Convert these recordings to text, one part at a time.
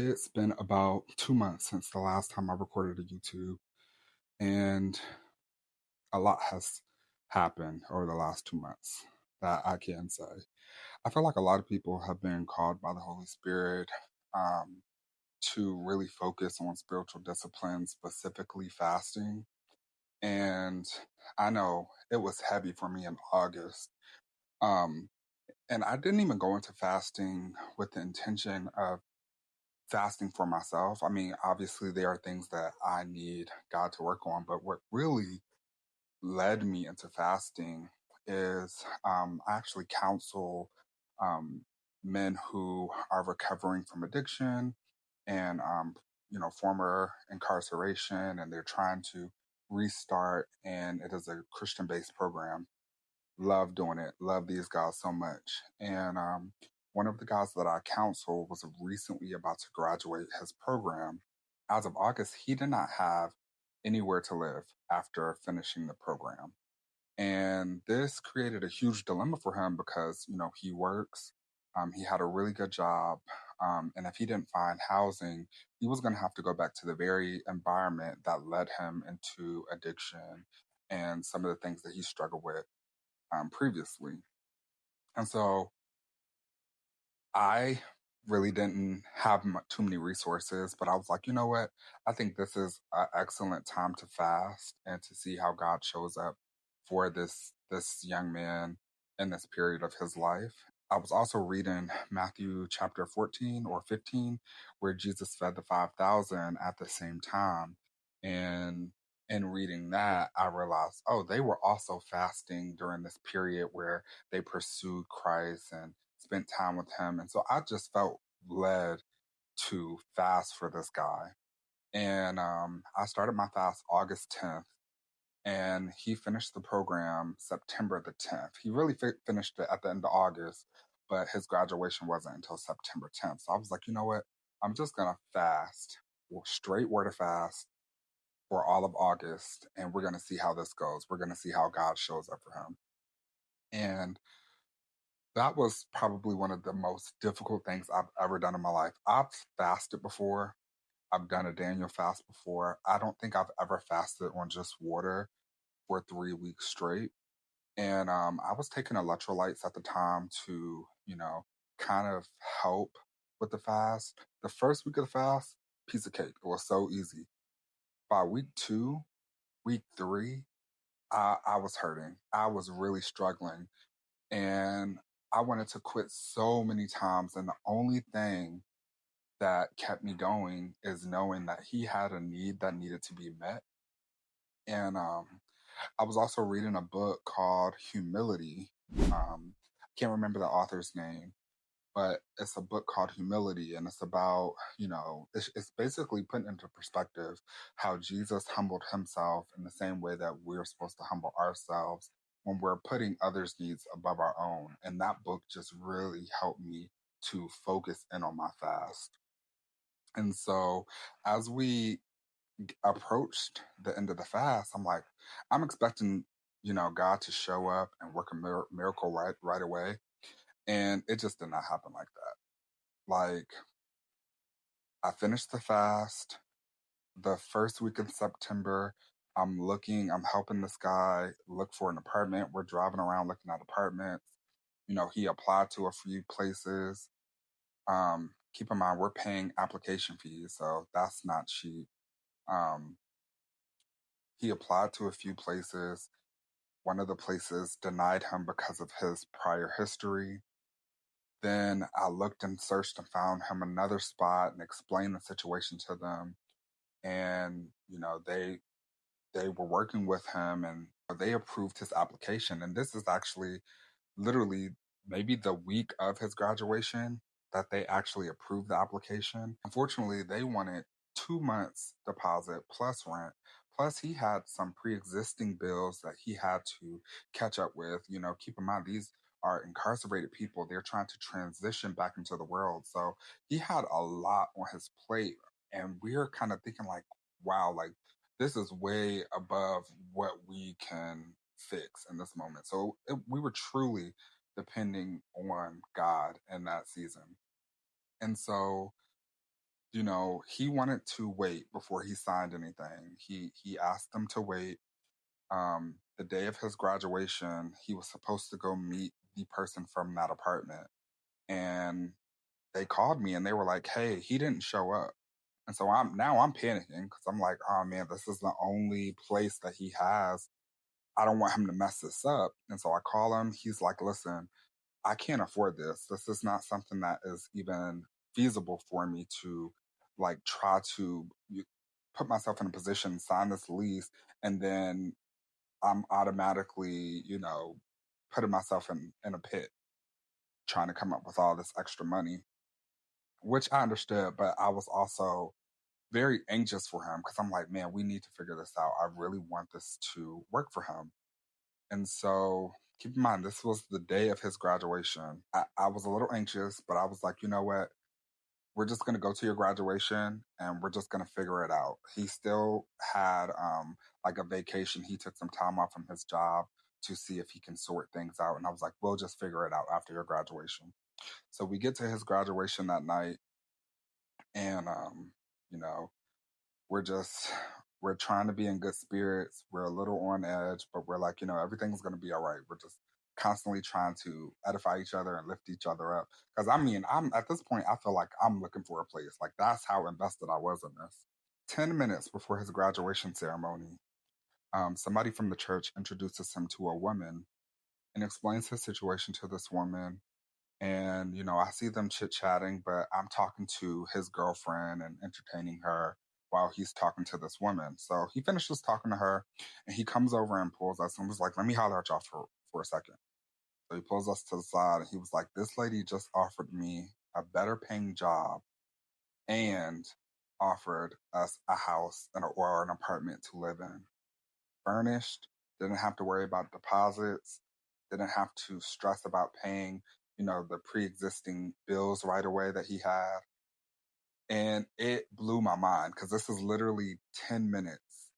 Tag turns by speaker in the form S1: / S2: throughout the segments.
S1: It's been about 2 months since the last time I recorded a YouTube, and a lot has happened over the last 2 months that I can say. I feel like a lot of people have been called by the Holy Spirit um, to really focus on spiritual disciplines, specifically fasting. And I know it was heavy for me in August. Um, and I didn't even go into fasting with the intention of fasting for myself. I mean, obviously, there are things that I need God to work on, but what really led me into fasting is I actually counsel um, men who are recovering from addiction and, former incarceration, and they're trying to restart. And it is a Christian based program. Love doing it. Love these guys so much. And one of the guys that I counsel was recently about to graduate his program. As of August, he did not have anywhere to live after finishing the program. And this created a huge dilemma for him because, he works, he had a really good job. And if he didn't find housing, he was going to have to go back to the very environment that led him into addiction and some of the things that he struggled with previously. And so I really didn't have too many resources, but I was like, you know what? I think this is an excellent time to fast and to see how God shows up for this young man in this period of his life. I was also reading Matthew chapter 14 or 15, where Jesus fed the 5,000 at the same time. And in reading that, I realized, oh, they were also fasting during this period where they pursued Christ and spent time with him. And so I just felt led to fast for this guy. And I started my fast August 10th, and he finished the program September the 10th. He really finished it at the end of August, but his graduation wasn't until September 10th. So I was like, you know what? I'm just going to fast, straight word of fast for all of August, and we're going to see how this goes. We're going to see how God shows up for him. And that was probably one of the most difficult things I've ever done in my life. I've fasted before. I've done a Daniel fast before. I don't think I've ever fasted on just water for 3 weeks straight. And I was taking electrolytes at the time to, kind of help with the fast. The first week of the fast, piece of cake. It was so easy. By week two, week three, I was hurting. I was really struggling. And I wanted to quit so many times. And the only thing that kept me going is knowing that he had a need that needed to be met. And I was also reading a book called Humility. I can't remember the author's name, but it's a book called Humility. And it's about, it's basically putting into perspective how Jesus humbled himself in the same way that we're supposed to humble ourselves when we're putting others' needs above our own. And that book just really helped me to focus in on my fast. And so as we approached the end of the fast, I'm like, I'm expecting, God to show up and work a miracle right away. And it just did not happen like that. Like, I finished the fast the first week of September. I'm helping this guy look for an apartment. We're driving around looking at apartments. He applied to a few places. Keep in mind, we're paying application fees, so that's not cheap. Um, he applied to a few places. One of the places denied him because of his prior history. Then I looked and searched and found him another spot and explained the situation to them. And, they were working with him and they approved his application. And this is actually literally maybe the week of his graduation that they actually approved the application. Unfortunately, they wanted 2 months deposit plus rent. Plus, he had some pre existing bills that he had to catch up with. Keep in mind, these are incarcerated people. They're trying to transition back into the world. So he had a lot on his plate. And we're kind of thinking, like, wow, like, this is way above what we can fix in this moment. So we were truly depending on God in that season. And so he wanted to wait before he signed anything. He asked them to wait. The day of his graduation, he was supposed to go meet the person from that apartment, and they called me and they were like, "Hey, he didn't show up." And so I'm panicking because I'm like, "Oh man, this is the only place that he has. I don't want him to mess this up." And so I call him. He's like, "Listen, I can't afford this. This is not something that is even feasible for me to like try to put myself in a position, sign this lease, and then I'm automatically, putting myself in a pit trying to come up with all this extra money," which I understood, but I was also very anxious for him because I'm like, man, we need to figure this out. I really want this to work for him. And so keep in mind, this was the day of his graduation. I was a little anxious, but I was like, you know what? We're just going to go to your graduation and we're just going to figure it out. He still had like a vacation. He took some time off from his job to see if he can sort things out. And I was like, we'll just figure it out after your graduation. So we get to his graduation that night, and you know, we're just we're trying to be in good spirits. We're a little on edge, but we're like, everything's gonna be all right. We're just constantly trying to edify each other and lift each other up. Because I mean, I'm at this point, I feel like I'm looking for a place. Like that's how invested I was in this. 10 minutes before his graduation ceremony, somebody from the church introduces him to a woman and explains his situation to this woman. And I see them chit chatting, but I'm talking to his girlfriend and entertaining her while he's talking to this woman. So he finishes talking to her, and he comes over and pulls us and was like, "Let me holler at y'all for a second." So he pulls us to the side and he was like, "This lady just offered me a better paying job and offered us a house or an apartment to live in, furnished, didn't have to worry about deposits, didn't have to stress about paying, the pre-existing bills right away that he had." And it blew my mind because this is literally 10 minutes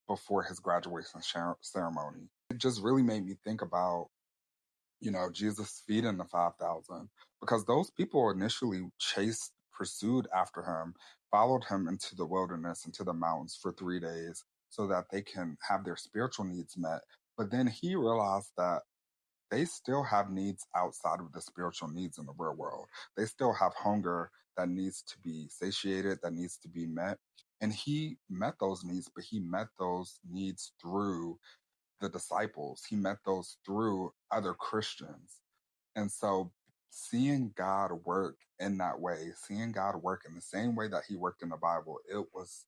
S1: before his graduation ceremony. It just really made me think about, Jesus feeding the 5,000, because those people initially pursued after him, followed him into the wilderness, into the mountains for 3 days so that they can have their spiritual needs met. But then he realized that they still have needs outside of the spiritual needs in the real world. They still have hunger that needs to be satiated, that needs to be met. And he met those needs, but he met those needs through the disciples. He met those through other Christians. And so seeing God work in that way, seeing God work in the same way that he worked in the Bible, it was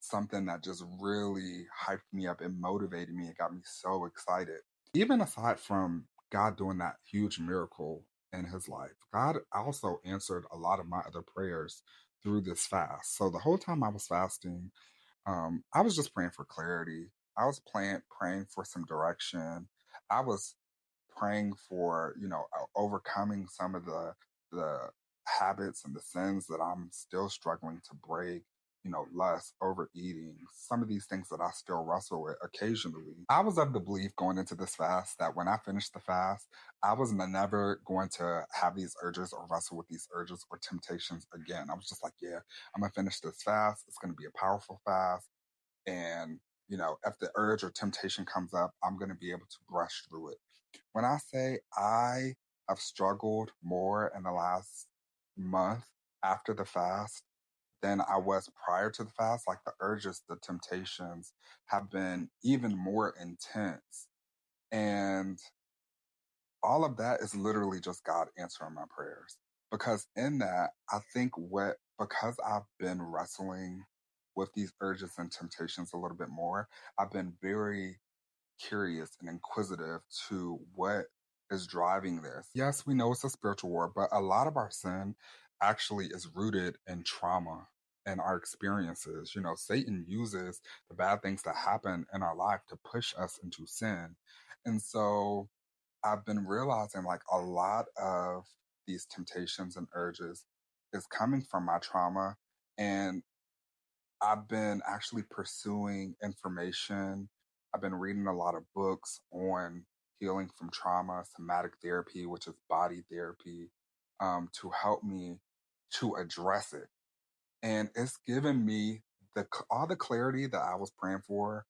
S1: something that just really hyped me up and motivated me. It got me so excited. Even aside from God doing that huge miracle in his life, God also answered a lot of my other prayers through this fast. So the whole time I was fasting, I was just praying for clarity. I was praying for some direction. I was praying for, overcoming some of the habits and the sins that I'm still struggling to break. Lust, overeating, some of these things that I still wrestle with occasionally. I was of the belief going into this fast that when I finished the fast, I was never going to have these urges or wrestle with these urges or temptations again. I was just like, yeah, I'm gonna finish this fast. It's gonna be a powerful fast. And, if the urge or temptation comes up, I'm gonna be able to brush through it. When I say I have struggled more in the last month after the fast than I was prior to the fast, like the urges, the temptations have been even more intense. And all of that is literally just God answering my prayers. Because in that, I think because I've been wrestling with these urges and temptations a little bit more, I've been very curious and inquisitive to what is driving this. Yes, we know it's a spiritual war, but a lot of our sin actually is rooted in trauma and our experiences. Satan uses the bad things that happen in our life to push us into sin. And so I've been realizing like a lot of these temptations and urges is coming from my trauma. And I've been actually pursuing information. I've been reading a lot of books on healing from trauma, somatic therapy, which is body therapy, to help me to address it. and it's given me all the clarity that I was praying for.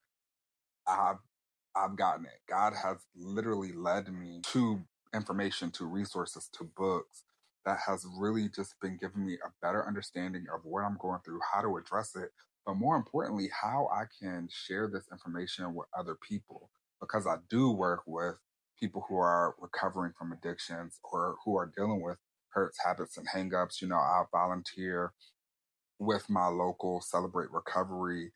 S1: I've I've gotten it. God has literally led me to information, to resources, to books that has really just been giving me a better understanding of what I'm going through, how to address it, but more importantly, how I can share this information with other people. Because I do work with people who are recovering from addictions or who are dealing with hurts, habits, and hangups. I volunteer with my local Celebrate Recovery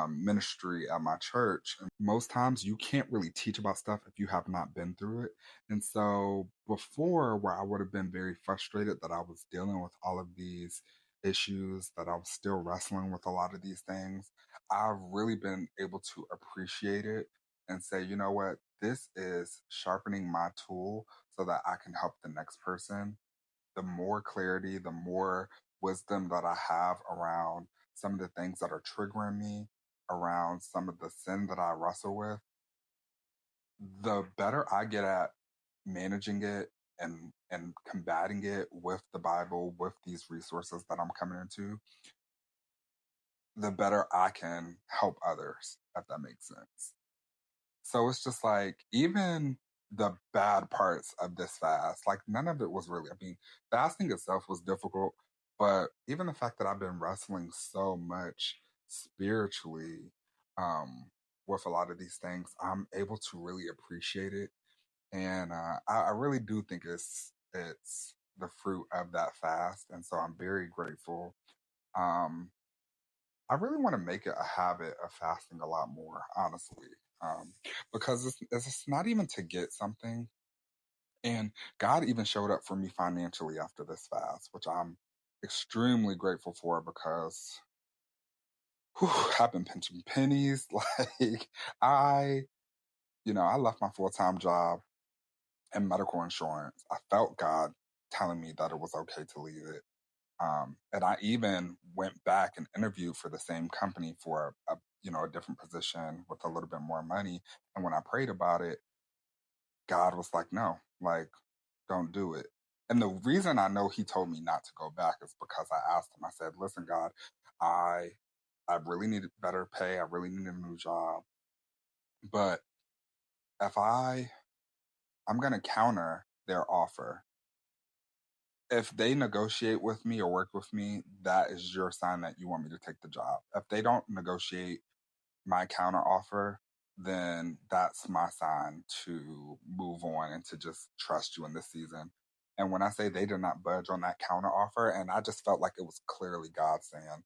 S1: ministry at my church. And most times you can't really teach about stuff if you have not been through it. And so before, where I would have been very frustrated that I was dealing with all of these issues, that I was still wrestling with a lot of these things, I've really been able to appreciate it and say, you know what, this is sharpening my tool so that I can help the next person. The more clarity, the more wisdom that I have around some of the things that are triggering me, around some of the sin that I wrestle with, the better I get at managing it and combating it with the Bible, with these resources that I'm coming into, the better I can help others, if that makes sense. So it's just like even the bad parts of this fast, like none of it was really, I mean, fasting itself was difficult, but even the fact that I've been wrestling so much spiritually um with a lot of these things, I'm able to really appreciate it. And I really do think it's the fruit of that fast. And so I'm very grateful. Um I really want to make it a habit of fasting a lot more, honestly, because it's not even to get something. And God even showed up for me financially after this fast, which I'm extremely grateful for because whew, I've been pinching pennies. Like, I, I left my full time job in medical insurance. I felt God telling me that it was okay to leave it. And I even went back and interviewed for the same company for a different position with a little bit more money. And when I prayed about it, God was like, no, like, don't do it. And the reason I know he told me not to go back is because I asked him, I said, listen, God, I I really needed better pay. I really need a new job. But if I'm gonna counter their offer, if they negotiate with me or work with me, that is your sign that you want me to take the job. If they don't negotiate my counter offer, then that's my sign to move on and to just trust you in this season. And when I say they did not budge on that counter offer, and I just felt like it was clearly God saying,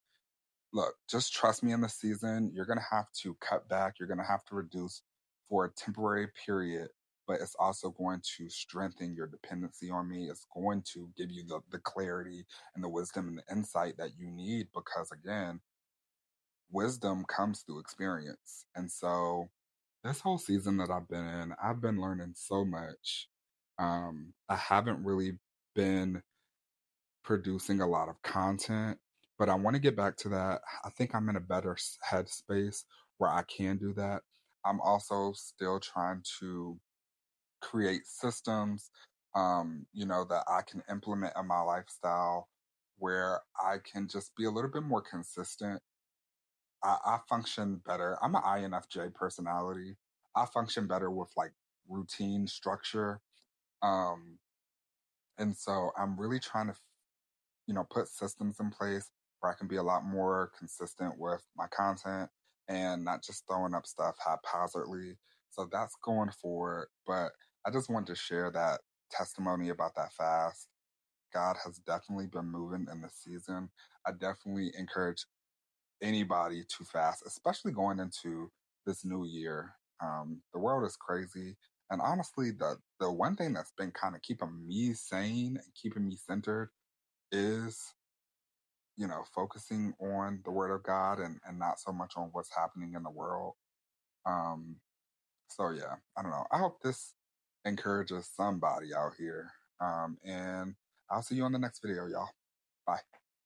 S1: look, just trust me in the season. You're going to have to cut back. You're going to have to reduce for a temporary period, but it's also going to strengthen your dependency on me. It's going to give you the clarity and the wisdom and the insight that you need because, again, wisdom comes through experience. And so, this whole season that I've been in, I've been learning so much. I haven't really been producing a lot of content, but I want to get back to that. I think I'm in a better headspace where I can do that. I'm also still trying to create systems, that I can implement in my lifestyle where I can just be a little bit more consistent. I function better. I'm an INFJ personality. I function better with like routine structure. Um, and so I'm really trying to put systems in place where I can be a lot more consistent with my content and not just throwing up stuff haphazardly. So that's going forward. But I just wanted to share that testimony about that fast. God has definitely been moving in this season. I definitely encourage anybody to fast, especially going into this new year. The world is crazy. And honestly, the one thing that's been kind of keeping me sane and keeping me centered is focusing on the word of God and not so much on what's happening in the world. Um, so yeah, I don't know. I hope this encourages somebody out here. And I'll see you on the next video, y'all. Bye.